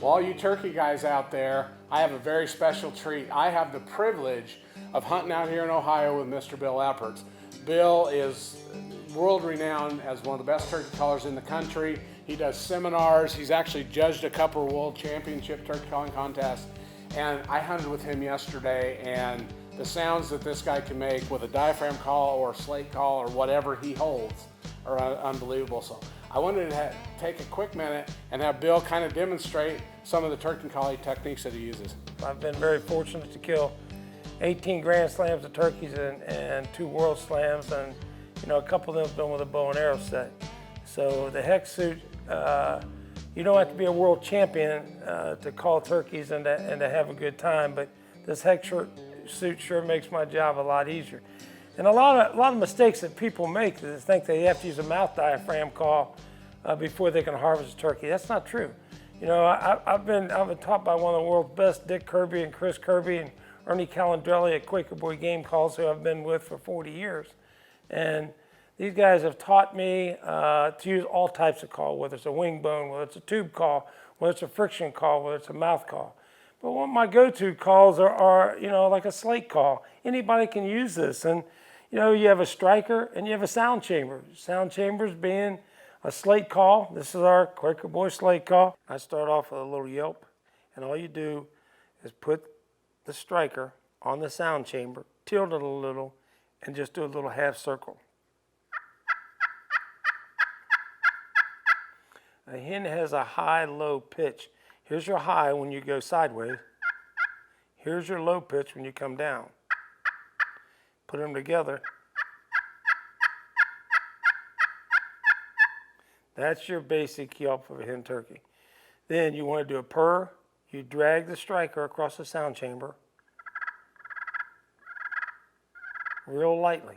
Well, all you turkey guys out there, I have a very special treat. I have the privilege of hunting out here in Ohio with Mr. Bill Epeards. Bill is world renowned as one of the best turkey callers in the country. He does seminars. He's actually judged a couple of world championship turkey calling contests. And I hunted with him yesterday, and the sounds that this guy can make with a diaphragm call or a slate call or whatever he holds are unbelievable. So I wanted to take a quick minute and have Bill kind of demonstrate some of the turkey calling techniques that he uses. I've been very fortunate to kill 18 Grand Slams of turkeys and 2 World Slams, and a couple of them have been with a bow and arrow set. So the hex suit, you don't have to be a world champion to call turkeys and to have a good time, but this hex suit sure makes my job a lot easier. And a lot of mistakes that people make is think they have to use a mouth diaphragm call before they can harvest a turkey. That's not true. I've been taught by one of the world's best, Dick Kirby and Chris Kirby and Ernie Calandrelli at Quaker Boy Game Calls, who I've been with for 40 years. And these guys have taught me to use all types of call, whether it's a wing bone, whether it's a tube call, whether it's a friction call, whether it's a mouth call. But one of my go-to calls are like a slate call. Anybody can use this. And you have a striker and you have a sound chamber. Sound chambers being a slate call. This is our Quaker Boy slate call. I start off with a little yelp, and all you do is put the striker on the sound chamber, tilt it a little, and just do a little half circle. A hen has a high-low pitch. Here's your high when you go sideways. Here's your low pitch when you come down. Put them together. That's your basic yelp of a hen turkey. Then you want to do a purr. You drag the striker across the sound chamber real lightly.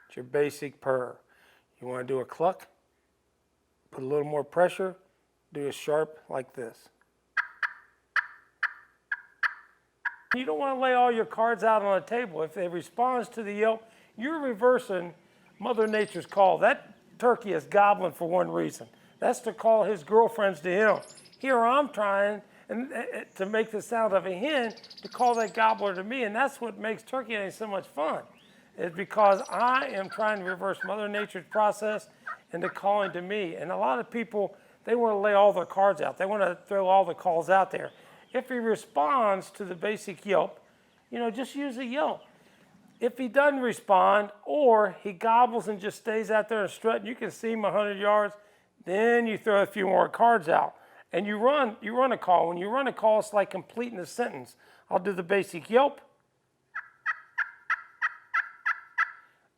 It's your basic purr. You want to do a cluck, put a little more pressure, do a sharp like this. You don't want to lay all your cards out on a table. If they respond to the yelp, you're reversing Mother Nature's call. That turkey is gobbling for one reason. That's to call his girlfriends to him. Here I'm trying to make the sound of a hen to call that gobbler to me, and that's what makes turkey hunting so much fun. It's because I am trying to reverse Mother Nature's process into calling to me. And a lot of people, they want to lay all their cards out. They want to throw all the calls out there. If he responds to the basic yelp, just use a yelp. If he doesn't respond, or he gobbles and just stays out there and strutting, you can see him 100 yards, then you throw a few more cards out. And you run a call. When you run a call, it's like completing a sentence. I'll do the basic yelp.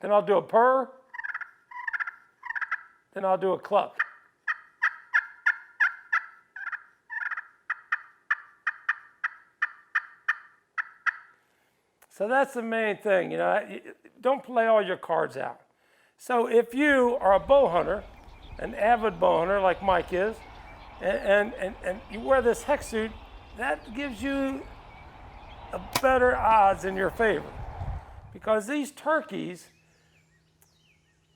Then I'll do a purr. Then I'll do a cluck. So that's the main thing, don't play all your cards out. So if you are a bow hunter, an avid bow hunter like Mike is, and you wear this hex suit, that gives you a better odds in your favor. Because these turkeys,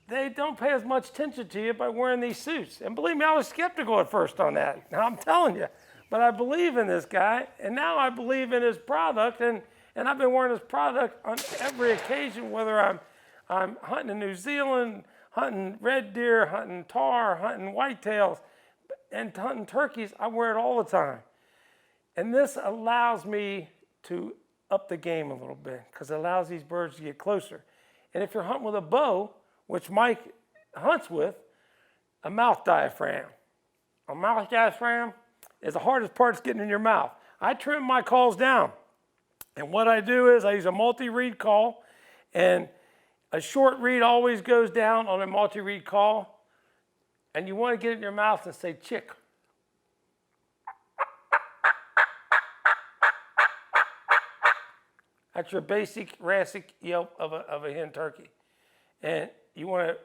they don't pay as much attention to you by wearing these suits. And believe me, I was skeptical at first on that. Now I'm telling you, but I believe in this guy, and now I believe in his product, and I've been wearing this product on every occasion, whether I'm hunting in New Zealand, hunting red deer, hunting tar, hunting whitetails, and hunting turkeys. I wear it all the time. And this allows me to up the game a little bit because it allows these birds to get closer. And if you're hunting with a bow, which Mike hunts with, a mouth diaphragm. A mouth diaphragm is the hardest part is getting in your mouth. I trim my calls down. And what I do is I use a multi-reed call, and a short reed always goes down on a multi-reed call, and you want to get it in your mouth and say chick. That's your basic rassic yelp of a hen turkey. And you want to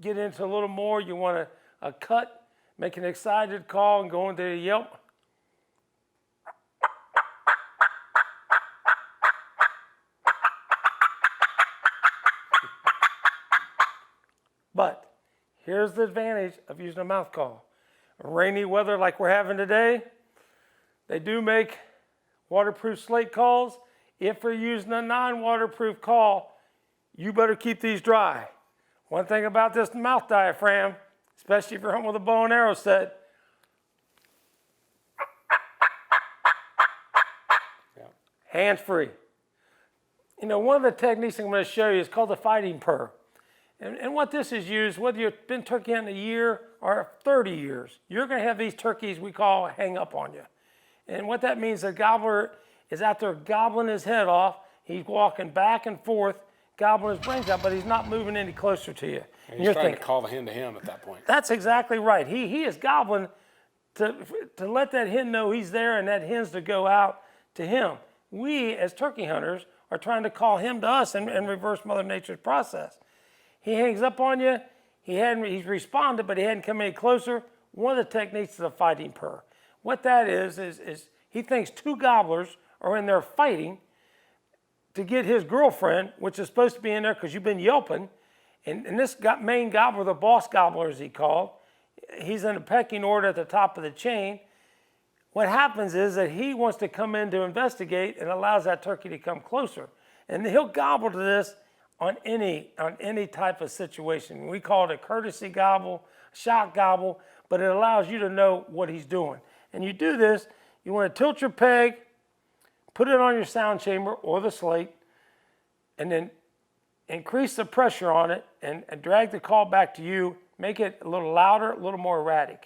get into a little more, you want a cut, make an excited call and go into the yelp. But here's the advantage of using a mouth call. Rainy weather like we're having today, they do make waterproof slate calls. If you're using a non-waterproof call, you better keep these dry. One thing about this mouth diaphragm, especially if you're hunting with a bow and arrow set, hands-free. You know, one of the techniques I'm going to show you is called the fighting purr. And what this is used, whether you've been turkey hunting a year or 30 years, you're going to have these turkeys we call hang up on you. And what that means, the gobbler is out there gobbling his head off. He's walking back and forth, gobbling his brains out, but he's not moving any closer to you. And he's trying to call the hen to him at that point. That's exactly right. He is gobbling to let that hen know he's there and that hen's to go out to him. We, as turkey hunters, are trying to call him to us and reverse Mother Nature's process. He hangs up on you. He's responded, but he hadn't come any closer. One of the techniques is a fighting purr. What that is he thinks two gobblers are in there fighting to get his girlfriend, which is supposed to be in there because you've been yelping. And this main gobbler, the boss gobbler as he called, he's in a pecking order at the top of the chain. What happens is that he wants to come in to investigate and allows that turkey to come closer. And he'll gobble to this on any type of situation. We call it a courtesy gobble, shock gobble, but it allows you to know what he's doing. And you do this, you want to tilt your peg, put it on your sound chamber or the slate, and then increase the pressure on it and drag the call back to you. Make it a little louder, a little more erratic.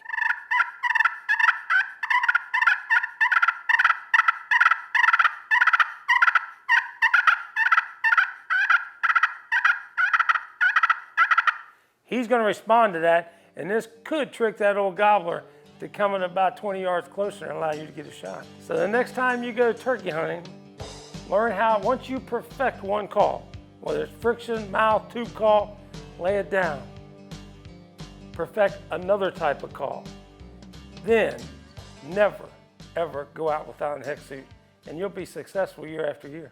He's going to respond to that, and this could trick that old gobbler to come in about 20 yards closer and allow you to get a shot. So the next time you go turkey hunting, learn how, once you perfect one call, whether it's friction, mouth, tube call, lay it down. Perfect another type of call. Then, never, ever go out without a hex suit, and you'll be successful year after year.